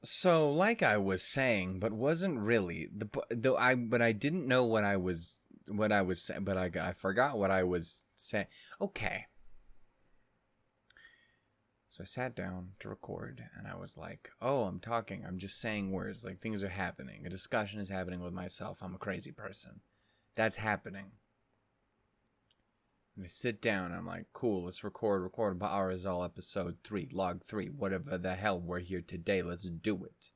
So, like I was saying, but wasn't really though I didn't know but I forgot what I was saying. Okay, so I sat down to record, and I was like, "Oh, I'm talking. I'm just saying words. Like things are happening. A discussion is happening with myself. I'm a crazy person. That's happening." And I sit down, and I'm like, "Cool. Let's record. Recorded by Arizal, episode 3, log 3. Whatever the hell. We're here today. Let's do it."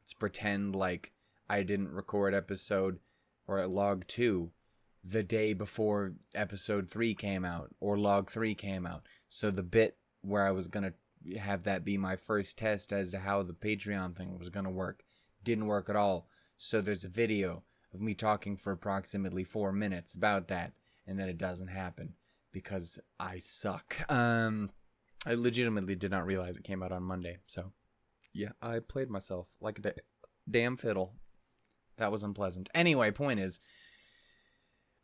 Let's pretend like I didn't record episode or log 2 the day before episode 3 came out or log 3 came out. So the bit where I was going to have that be my first test as to how the Patreon thing was going to work didn't work at all. So there's a video of me talking for approximately 4 minutes about that, and then it doesn't happen because I suck. I legitimately did not realize it came out on Monday, so yeah, I played myself like a damn fiddle. That was unpleasant. Anyway, point is,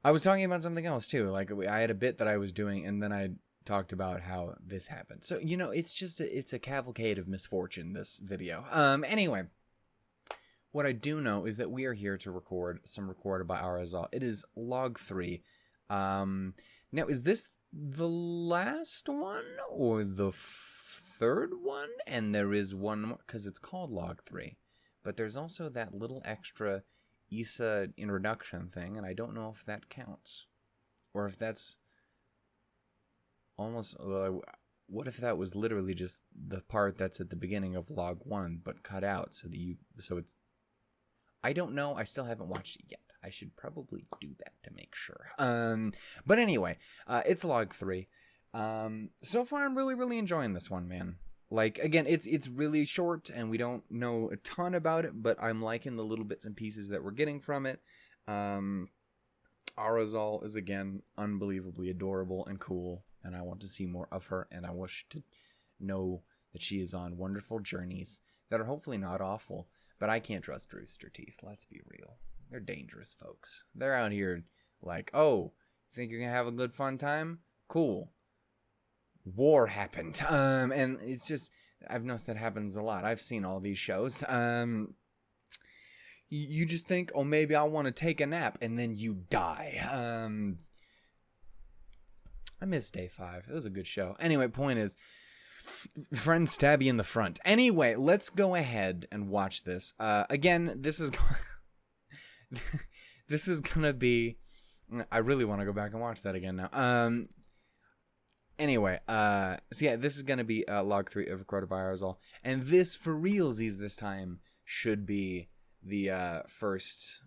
I was talking about something else too. Like I had a bit that I was doing, and then I talked about how this happened. So it's a cavalcade of misfortune. This video. Anyway, what I do know is that we are here to record some Recorded by Arizal. It is log 3. Now, is this the last one or the third one? And there is one more, because it's called log 3, but there's also that little extra Issa introduction thing, and I don't know if that counts, or if that's almost what if that was literally just the part that's at the beginning of log 1 but cut out so it's I don't know. I still haven't watched it yet. I should probably do that to make sure. But anyway, it's log 3. So far, I'm really enjoying this one, man. Like, again, it's really short, and we don't know a ton about it, but I'm liking the little bits and pieces that we're getting from it. Arizal is, again, unbelievably adorable and cool, and I want to see more of her, and I wish to know that she is on wonderful journeys that are hopefully not awful, but I can't trust Rooster Teeth, let's be real. They're dangerous folks. They're out here like, oh, think you're going to have a good fun time? Cool. War happened. And it's just, I've noticed that happens a lot. I've seen all these shows. You just think, oh, maybe I want to take a nap, and then you die. I miss Day 5. It was a good show. Anyway, point is, friends stab you in the front. Anyway, let's go ahead and watch this. Again, this is this is gonna be. I really want to go back and watch that again now. Anyway, so yeah, this is gonna be log 3 of Recorded by Arizal, and this for realsies this time should be the first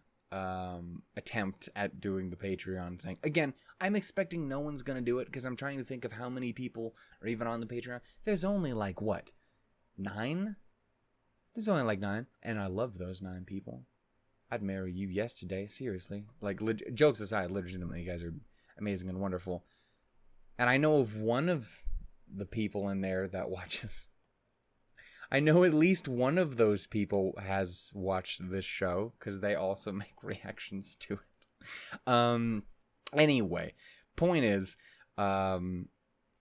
attempt at doing the Patreon thing. Again, I'm expecting no one's gonna do it because I'm trying to think of how many people are even on the Patreon. There's only like what, 9? There's only like 9, and I love those 9 people. I'd marry you yesterday, seriously. Like, jokes aside, legitimately, you guys are amazing and wonderful. And I know of one of the people in there that watches. I know at least one of those people has watched this show because they also make reactions to it. Anyway, point is, don't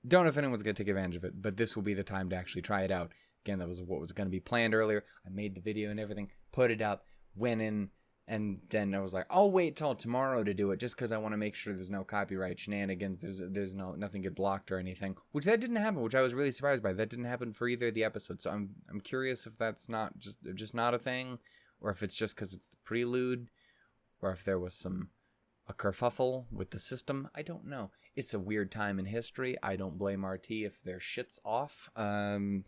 know if anyone's going to take advantage of it, but this will be the time to actually try it out. Again, that was what was going to be planned earlier. I made the video and everything, put it up, went in, and then I was like, I'll wait till tomorrow to do it just because I want to make sure there's no copyright shenanigans. There's nothing get blocked or anything, which that didn't happen, which I was really surprised by. That didn't happen for either of the episodes. So I'm curious if that's not just not a thing, or if it's just because it's the prelude, or if there was a kerfuffle with the system. I don't know. It's a weird time in history. I don't blame RT if their shit's off. But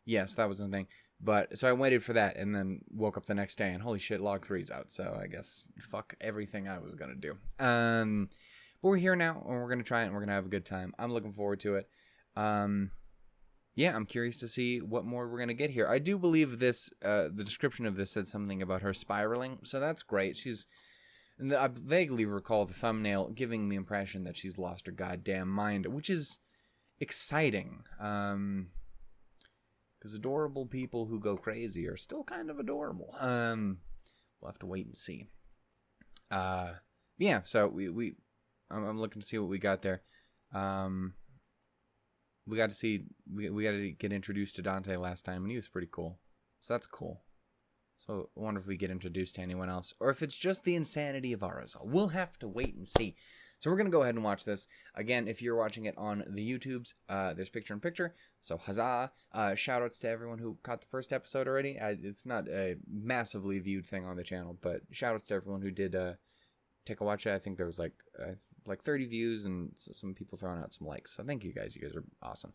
yes, that was the thing. But so I waited for that and then woke up the next day and holy shit, log 3's out. So I guess fuck everything I was gonna do. But we're here now and we're gonna try it and we're gonna have a good time. I'm looking forward to it. Yeah, I'm curious to see what more we're gonna get here. I do believe this. The description of this said something about her spiraling, so that's great. I vaguely recall the thumbnail giving the impression that she's lost her goddamn mind, which is exciting. Because adorable people who go crazy are still kind of adorable. We'll have to wait and see. Yeah, so I'm looking to see what we got there. we got to see, we got to get introduced to Dante last time, and he was pretty cool. So that's cool. So I wonder if we get introduced to anyone else, or if it's just the insanity of Arizal. We'll have to wait and see. So we're going to go ahead and watch this. Again, if you're watching it on the YouTubes, there's picture-in-picture. So huzzah. Shout-outs to everyone who caught the first episode already. It's not a massively viewed thing on the channel, but shout-outs to everyone who did take a watch. I think there was like 30 views and some people throwing out some likes. So thank you guys. You guys are awesome.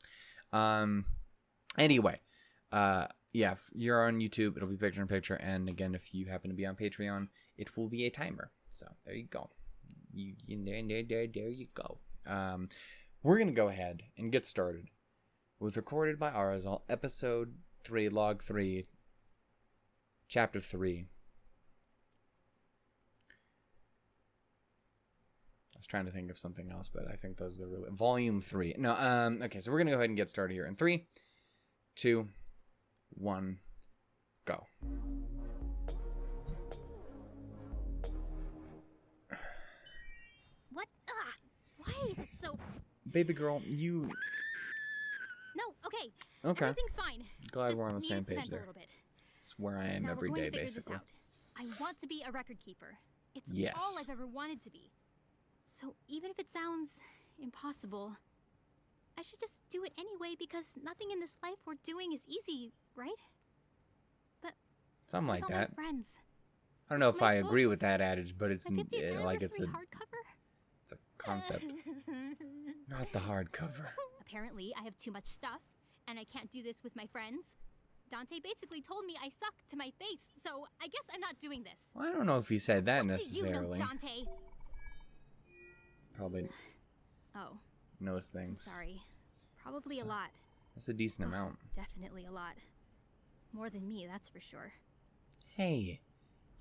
Anyway, yeah, if you're on YouTube, it'll be picture-in-picture. And again, if you happen to be on Patreon, it will be a timer. So there you go. There you go. We're going to go ahead and get started with Recorded by Arizal, Episode 3, Log 3, Chapter 3. I was trying to think of something else, but I think those are really... Volume 3. No, okay, so we're going to go ahead and get started here in 3, 2, 1, go. What? Why is it so... Baby girl, you... No, okay. Okay. Everything's fine. Glad Just we're on the need same it to page vent there. A little bit. It's where I am Now every we're going day, to figure basically. This out. I want to be a record keeper. It's Yes. all I've ever wanted to be. So even if it sounds impossible, I should just do it anyway because nothing in this life we're doing is easy, right? But Something like what about that. my friends? I don't know if My I agree books? with that adage, but it's My 50th like it's a hardcover? it's a concept, not the hardcover. Apparently, I have too much stuff, and I can't do this with my friends. Dante basically told me I suck to my face, so I guess I'm not doing this. Well, I don't know if he said that What necessarily. do you know, Dante? Probably Oh, knows things. sorry. Probably So- a lot. That's a decent amount. Definitely a lot. More than me, that's for sure. Hey,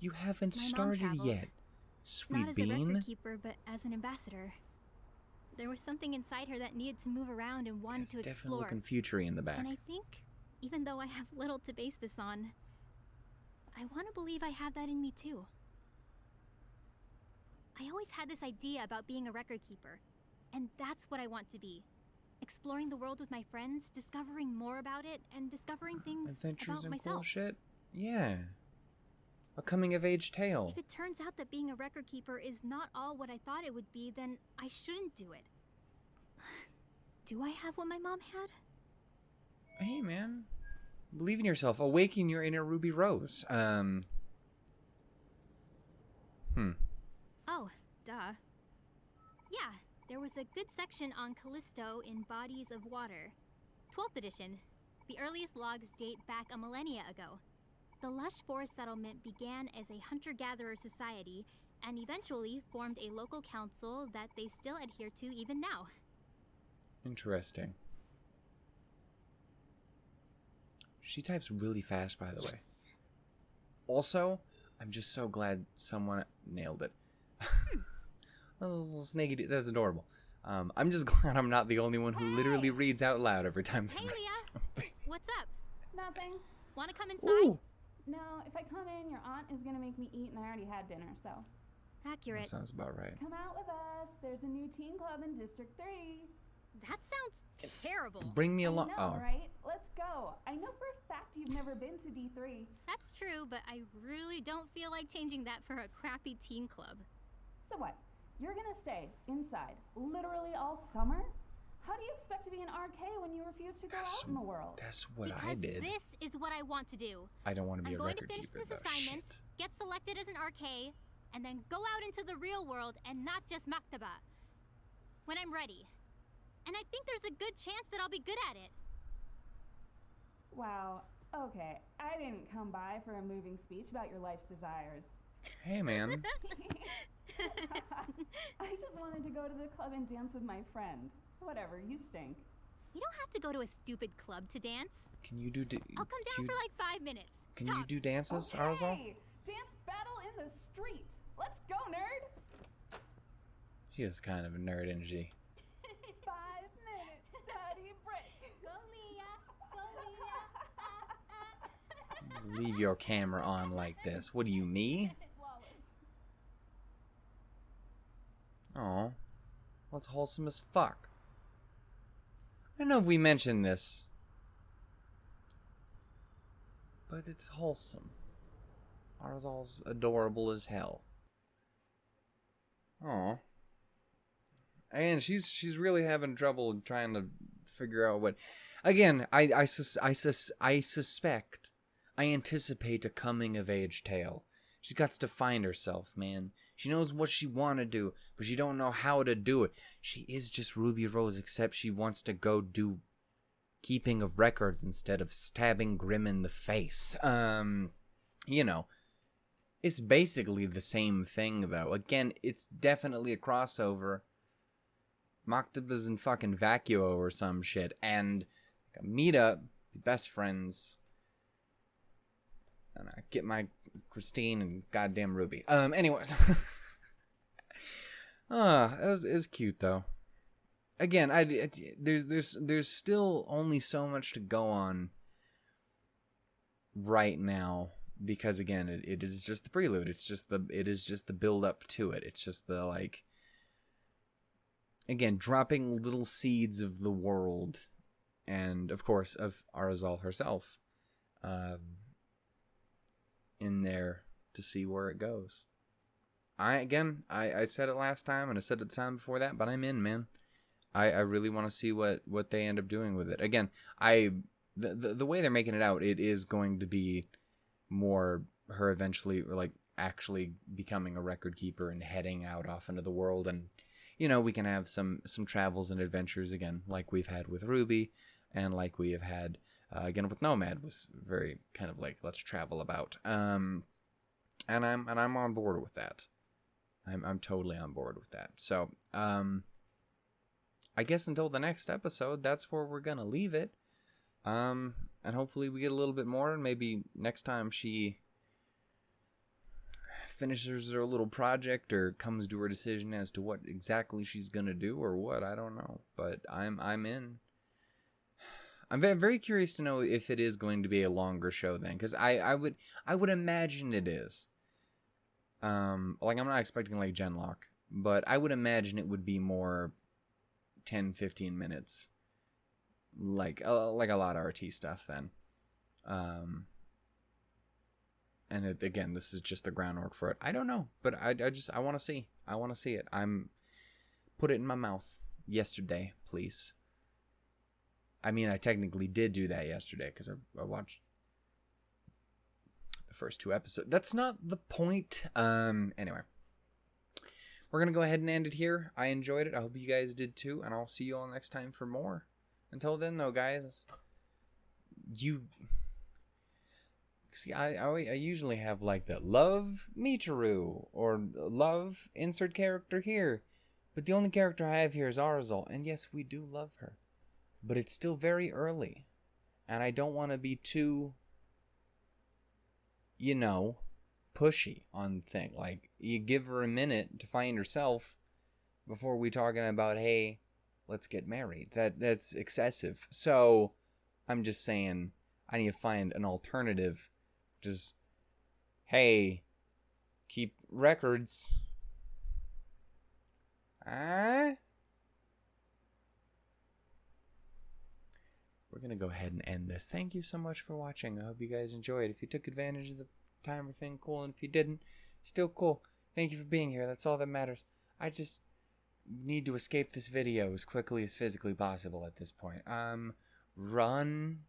you haven't My mom started traveled. yet, sweet Not as a bean. record keeper, but as an ambassador. There was something inside her that needed to move around and wanted It's to definitely explore. looking futury in the back. And I think, even though I have little to base this on, I want to believe I have that in me too. I always had this idea about being a record keeper, and that's what I want to be. Exploring the world with my friends, discovering more about it, and discovering things Adventures about and myself. cool shit. Yeah, a coming-of-age tale. If it turns out that being a record keeper is not all what I thought it would be, then I shouldn't do it. Do I have what my mom had? Hey, man, believe in yourself. Awaken your inner Ruby Rose. Oh, duh. Yeah, there was a good section on Callisto in Bodies of Water. 12th edition. The earliest logs date back a millennia ago. The lush forest settlement began as a hunter-gatherer society and eventually formed a local council that they still adhere to even now. Interesting. She types really fast, by the way. Also, I'm just so glad someone nailed it. Little snaky, that's adorable. I'm just glad I'm not the only one who literally reads out loud every time. Hey, Leah! What's up? Nothing. Want to come inside? Ooh, No, if I come in, your aunt is gonna make me eat, and I already had dinner, so. that Accurate. sounds about right. Come out with us. There's a new teen club in District 3. That sounds terrible. Bring me I along. know, Oh, right? Let's go. I know for a fact you've never been to D3. That's true, but I really don't feel like changing that for a crappy teen club. So what? You're gonna stay inside literally all summer? How do you expect to be an RK when you refuse to go out in the world? that's what because I did. this is what I want to do. I don't want to be I'm a going to record finish keeper, this though. assignment, Shit. get selected as an RK, and then go out into the real world and not just maktaba. When I'm ready. And I think there's a good chance that I'll be good at it. Wow. Okay. I didn't come by for a moving speech about your life's desires. Hey, man. I just wanted to go to the club and dance with my friend. Whatever, you stink. You don't have to go to a stupid club to dance. Can you do? I'll come down for like 5 minutes. Can you tops. do dances, Arizal? Okay, dance battle in the street. Let's go, nerd. She is kind of a nerd, isn't she? 5 minutes study break. Go, Leah. Go, Leah. Just leave your camera on like this. What do you, me? Oh, well, it's wholesome as fuck. I don't know if we mentioned this, but it's wholesome. Arizal's adorable as hell. Aw. And she's really having trouble trying to figure out what... Again, I suspect, I anticipate a coming-of-age tale. She's got to find herself, man. She knows what she want to do, but she don't know how to do it. She is just Ruby Rose, except she wants to go do keeping of records instead of stabbing Grimm in the face. You know, it's basically the same thing, though. Again, it's definitely a crossover. Moctobas and fucking Vacuo or some shit, and meet up, be best friends, and I get my Christine and goddamn Ruby. Anyways. It was cute, though. Again, there's still only so much to go on right now, because again, it is just the prelude. It is just the build up to it. It's just the, like, again, dropping little seeds of the world, and of course of Arizal herself, in there to see where it goes. I said it last time, and I said it the time before that, but I'm in, man. I really want to see what they end up doing with it. Again, the way they're making it out, it is going to be more her eventually, like, actually becoming a record keeper and heading out off into the world, and you know, we can have some travels and adventures again, like we've had with Ruby, and like we have had again with Nomad, was very kind of like, let's travel about. And I'm on board with that. I'm totally on board with that. So I guess until the next episode, that's where we're gonna leave it. And hopefully we get a little bit more, and maybe next time she finishes her little project or comes to her decision as to what exactly she's gonna do or what, I don't know, but I'm in. I'm very curious to know if it is going to be a longer show then, because I would imagine it is. Like, I'm not expecting like Genlock, but I would imagine it would be more 10-15 minutes, like a lot of RT stuff then. And again, this is just the groundwork for it. I don't know, but I want to see. I want to see it. Put it in my mouth yesterday, please. I mean, I technically did do that yesterday because I watched the first 2 episodes. That's not the point. Anyway, we're going to go ahead and end it here. I enjoyed it. I hope you guys did too, and I'll see you all next time for more. Until then, though, guys, see, I usually have like the love Michiru or love insert character here. But the only character I have here is Arizal. And yes, we do love her. But it's still very early. And I don't want to be too, you know, pushy on things. Like, you give her a minute to find herself before we talking about, hey, let's get married. That's excessive. So, I'm just saying, I need to find an alternative. Just, hey, keep records. We're going to go ahead and end this. Thank you so much for watching. I hope you guys enjoyed. If you took advantage of the timer thing, cool. And if you didn't, still cool. Thank you for being here. That's all that matters. I just need to escape this video as quickly as physically possible at this point. Run.